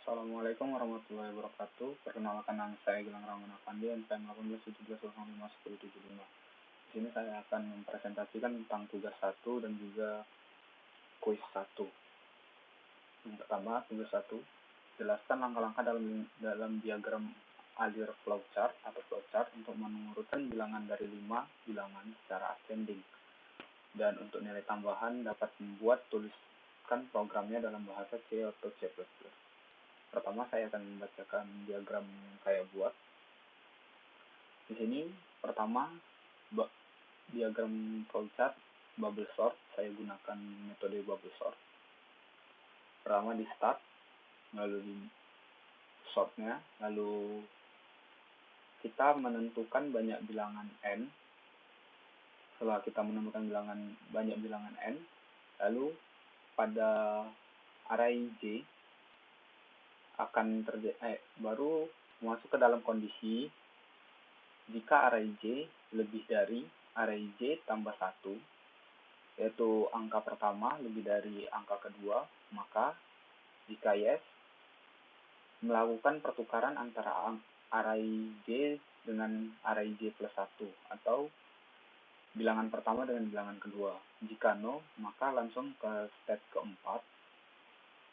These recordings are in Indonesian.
Assalamualaikum warahmatullahi wabarakatuh. Perkenalkan, nama saya Gilang Rahman Afandi, NPM 1817051075. Di sini saya akan mempresentasikan tentang tugas 1 dan juga kuis 1. Yang pertama, tugas 1. Jelaskan langkah-langkah dalam diagram alir flowchart atau flowchart untuk mengurutkan bilangan dari 5 bilangan secara ascending. Dan untuk nilai tambahan dapat tuliskan programnya dalam bahasa C atau C++. Pertama, saya akan membacakan diagram yang saya buat. Di sini, pertama, diagram flowchart bubble sort. Saya gunakan metode bubble sort. Pertama di start, lalu di sortnya, lalu kita menentukan banyak bilangan n. Setelah kita menemukan banyak bilangan n, lalu pada array J akan baru masuk ke dalam kondisi jika array J lebih dari array J tambah 1, yaitu angka pertama lebih dari angka kedua, maka jika yes, melakukan pertukaran antara array J dengan array J plus 1, atau bilangan pertama dengan bilangan kedua. Jika no, maka langsung ke step keempat,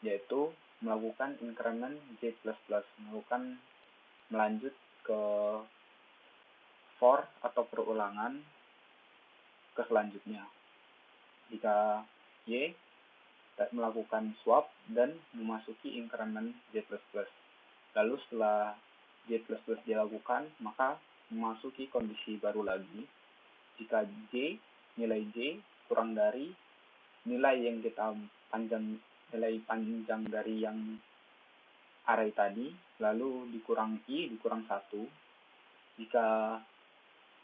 yaitu melakukan increment J++, melanjut ke for atau perulangan ke selanjutnya. Jika Y, melakukan swap dan memasuki increment J++. Lalu setelah J++ dilakukan, maka memasuki kondisi baru lagi. Jika nilai J kurang dari nilai yang kita nilai panjang dari yang array tadi, lalu dikurang I, dikurang 1. Jika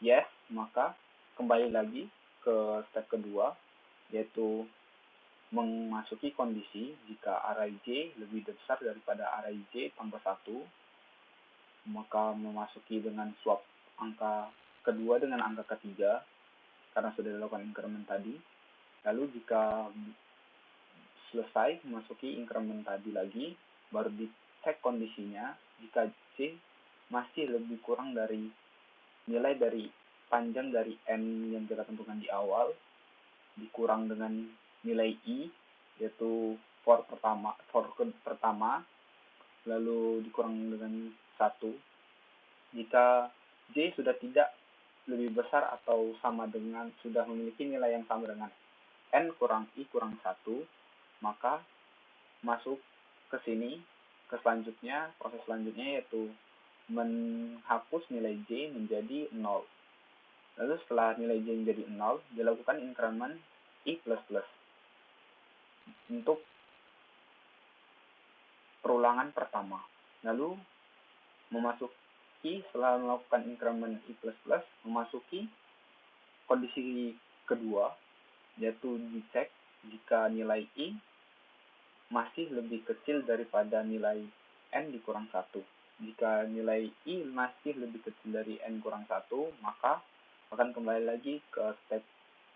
yes, maka kembali lagi ke step kedua, yaitu memasuki kondisi jika array J lebih besar daripada array J tambah 1, maka memasuki dengan swap angka kedua dengan angka ketiga, karena sudah dilakukan increment tadi. Lalu jika selesai memasuki increment tadi lagi, baru dicek kondisinya. Jika J masih lebih kurang dari nilai dari panjang dari n yang kita tentukan di awal, dikurang dengan nilai I, yaitu for pertama, lalu dikurang dengan 1. Jika J sudah tidak lebih besar atau sama dengan, sudah memiliki nilai yang sama dengan n kurang I kurang 1, maka masuk ke sini, ke proses selanjutnya, yaitu menghapus nilai J menjadi 0. Lalu setelah nilai J menjadi 0, dilakukan increment I++ untuk perulangan pertama. Lalu setelah melakukan increment I++, memasuki kondisi kedua, yaitu dicek jika nilai I masih lebih kecil daripada nilai n dikurang 1. Jika nilai I masih lebih kecil dari n kurang 1, maka akan kembali lagi ke step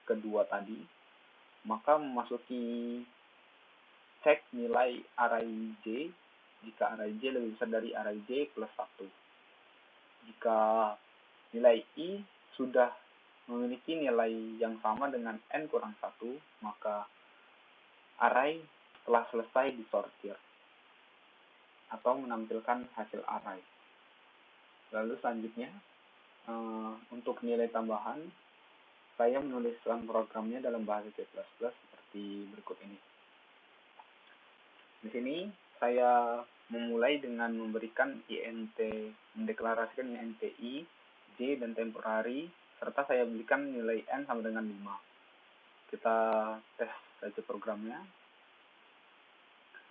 kedua tadi, maka memasuki cek nilai array J jika array J lebih besar dari array J plus 1. Jika nilai I sudah memiliki nilai yang sama dengan n kurang 1, maka array telah selesai disortir atau menampilkan hasil array. Lalu selanjutnya, untuk nilai tambahan, saya menuliskan programnya dalam bahasa C++ seperti berikut ini. Di sini saya memulai dengan memberikan mendeklarasikan int I, J, dan temporary, serta saya berikan nilai n sama dengan 5. Kita tes saja programnya.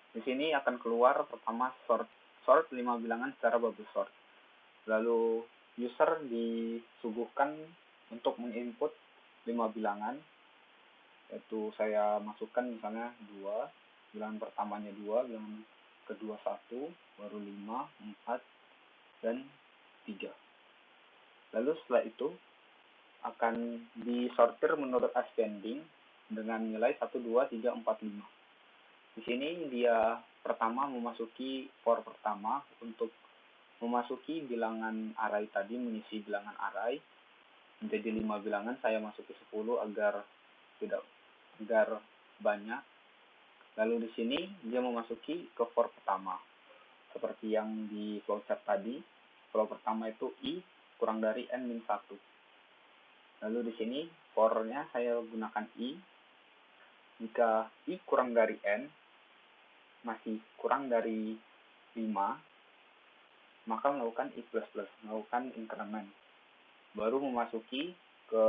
Di sini akan keluar pertama sort 5 bilangan secara bubble sort. Lalu user disuguhkan untuk menginput 5 bilangan, yaitu saya masukkan misalnya 2, bilangan pertamanya 2, bilangan kedua 1, baru 5, 4, dan 3. Lalu setelah itu akan disortir menurut ascending dengan nilai 1, 2, 3, 4, 5. Di sini dia pertama memasuki for pertama untuk memasuki bilangan array tadi, mengisi bilangan array menjadi 5 bilangan. Saya masuki 10 agar banyak. Lalu di sini dia memasuki ke for pertama. Seperti yang di flowchart tadi, flow pertama itu I kurang dari N min 1. Lalu di sini for-nya saya gunakan I. Jika I kurang dari N, masih kurang dari 5, maka melakukan I++, melakukan increment. Baru memasuki ke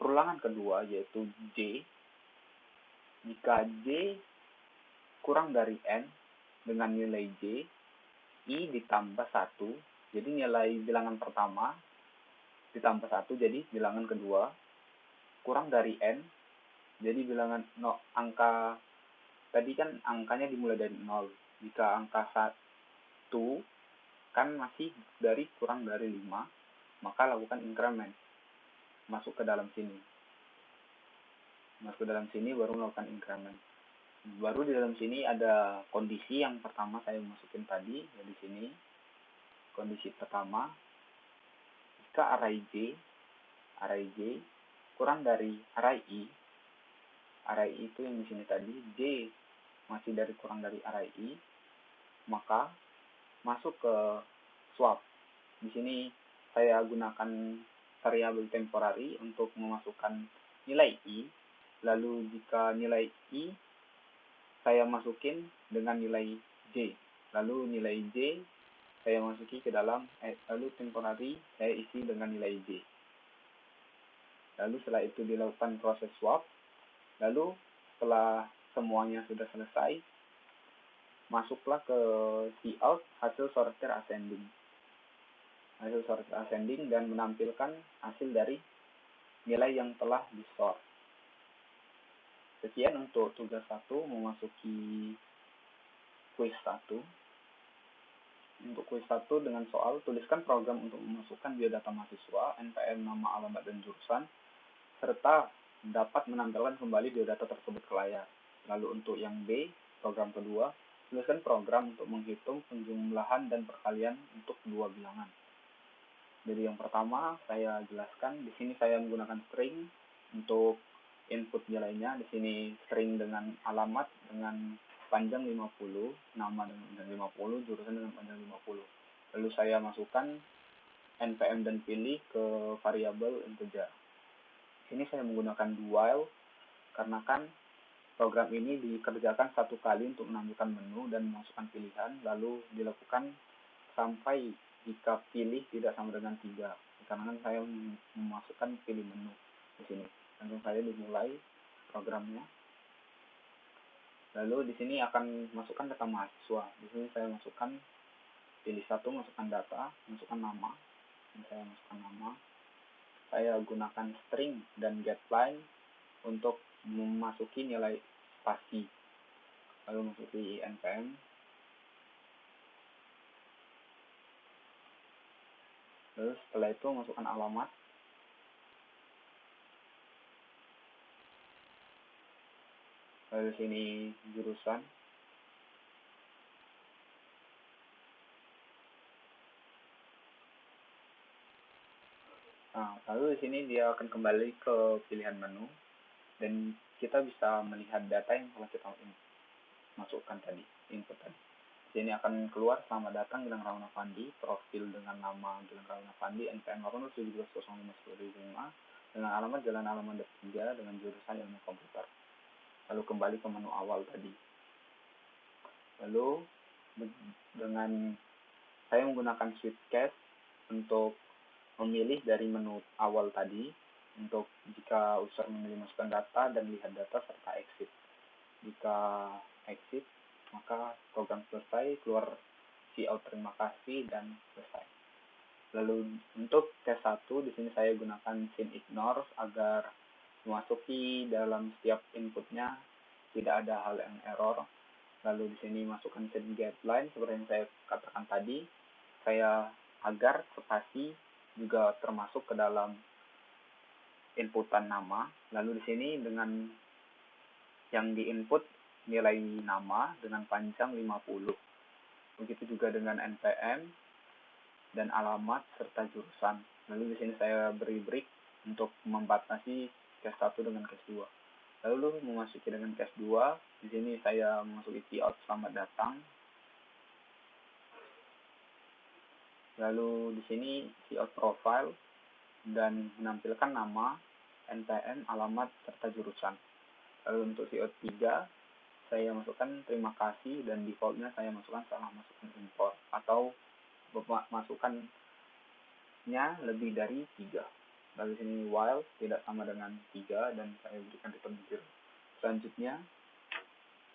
perulangan kedua, yaitu J. Jika J kurang dari N dengan nilai J, I ditambah 1, jadi nilai bilangan pertama ditambah 1, jadi bilangan kedua, kurang dari N, jadi bilangan angka tadi kan angkanya dimulai dari 0. Jika angka 1 kan masih kurang dari 5, maka lakukan increment. Masuk ke dalam sini baru melakukan increment. Baru di dalam sini ada kondisi yang pertama saya masukin tadi, ya di sini. Kondisi pertama, jika array J kurang dari array I itu yang di sini tadi, J masih kurang dari array I, maka masuk ke swap. Di sini saya gunakan variabel temporary untuk memasukkan nilai I. Lalu jika nilai I saya masukin dengan nilai J. Lalu nilai J saya masuki ke dalam, lalu temporary saya isi dengan nilai J. Lalu setelah itu dilakukan proses swap. Lalu setelah semuanya sudah selesai, masuklah ke cout hasil sortir ascending dan menampilkan hasil dari nilai yang telah di-sort. Sekian untuk tugas 1 memasuki kuis 1. Untuk kuis 1 dengan soal, tuliskan program untuk memasukkan biodata mahasiswa, NPM, nama, alamat, dan jurusan, serta dapat menampilkan kembali biodata tersebut ke layar. Lalu untuk yang B, program kedua, tuliskan program untuk menghitung penjumlahan dan perkalian untuk dua bilangan. Jadi yang pertama saya jelaskan, di sini saya menggunakan string untuk input nilainya. Di sini string dengan alamat dengan panjang 50, nama dengan panjang 50, jurusan dengan panjang 50. Lalu saya masukkan npm dan pilih ke variabel integer. Sini saya menggunakan do while karena kan program ini dikerjakan satu kali untuk menampilkan menu dan memasukkan pilihan, lalu dilakukan sampai jika pilih tidak sama dengan 3. Karena kan saya memasukkan pilih menu di sini. Langsung saya dimulai programnya. Lalu di sini akan masukkan data mahasiswa. Di sini saya masukkan pilih satu, masukkan data, masukkan nama. Saya masukkan nama. Saya gunakan string dan getLine untuk memasuki nilai spasi. Lalu masuki npm. Lalu setelah itu masukkan alamat. Lalu sini jurusan. Nah, lalu di sini dia akan kembali ke pilihan menu dan kita bisa melihat data yang telah kita masukkan tadi, input tadi. Di sini akan keluar selamat datang Gilang Rahwana Fandi, profil dengan nama Gilang Rahwana Fandi, NPM 81705, dengan alamat Jalan Alaman 3 dengan jurusan ilmu komputer. Lalu kembali ke menu awal tadi. Lalu dengan saya menggunakan switchcase untuk memilih dari menu awal tadi untuk jika user memilih masukkan data dan lihat data serta exit. Jika exit, maka program selesai, keluar cout terima kasih dan selesai. Lalu untuk case 1 di sini saya gunakan scene ignore agar memasuki dalam setiap inputnya tidak ada hal yang error. Lalu di sini masukkan scene getLine seperti yang saya katakan tadi, saya agar spasi juga termasuk ke dalam inputan nama. Lalu di sini dengan yang diinput nilai nama dengan panjang 50. Begitu juga dengan NPM dan alamat serta jurusan. Lalu di sini saya beri break untuk membatasi case 1 dengan case 2. Lalu memasuki dengan case 2, di sini saya memasuki cout selamat datang. Lalu di sini cout profile dan menampilkan nama, NPM, alamat serta jurusan. Lalu untuk cout 3, saya masukkan terima kasih dan defaultnya saya masukkan salah masukkan import atau masukkannya lebih dari 3. Lalu sini while tidak sama dengan 3 dan saya berikan return 0. Selanjutnya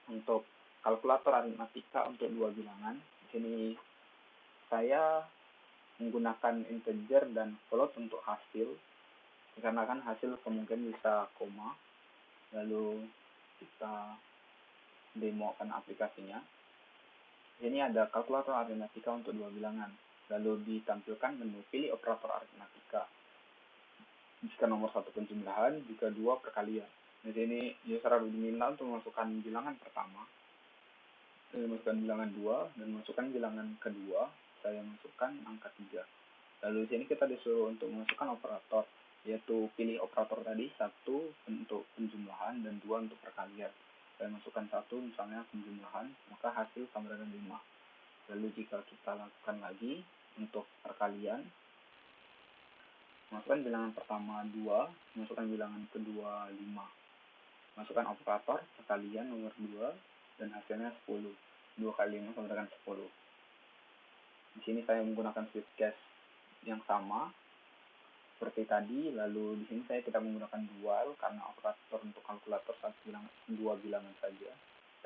untuk kalkulator aritmatika untuk dua bilangan, di sini saya menggunakan integer dan float untuk hasil, dikarenakan hasil kemungkinan bisa koma. Lalu kita demokan aplikasinya. Ini ada kalkulator aritmatika untuk dua bilangan. Lalu ditampilkan menu pilih operator aritmatika. Jika nomor 1 penjumlahan, jika 2 perkalian. Di sini user diminta untuk memasukkan bilangan pertama, masukkan bilangan 2 dan masukkan bilangan kedua. Saya masukkan angka 3. Lalu di sini kita disuruh untuk memasukkan operator, yaitu pilih operator tadi, 1 untuk penjumlahan dan 2 untuk perkalian. Saya masukkan 1 misalnya penjumlahan, maka hasil sama dengan 5. Lalu jika kita lakukan lagi untuk perkalian, masukkan bilangan pertama 2, masukkan bilangan kedua 5. Masukkan operator perkalian nomor 2 dan hasilnya 10. 2 kali 5 sama dengan 10. Di sini saya menggunakan switch case yang sama seperti tadi. Lalu di sini saya tidak menggunakan dual karena operator untuk kalkulator dua bilangan saja.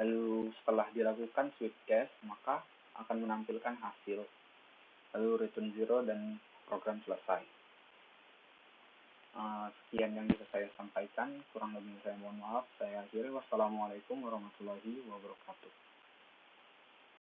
Lalu setelah dilakukan switch case, maka akan menampilkan hasil. Lalu return 0 dan program selesai. Sekian yang bisa saya sampaikan. Kurang lebih saya mohon maaf. Saya akhiri. Wassalamualaikum warahmatullahi wabarakatuh.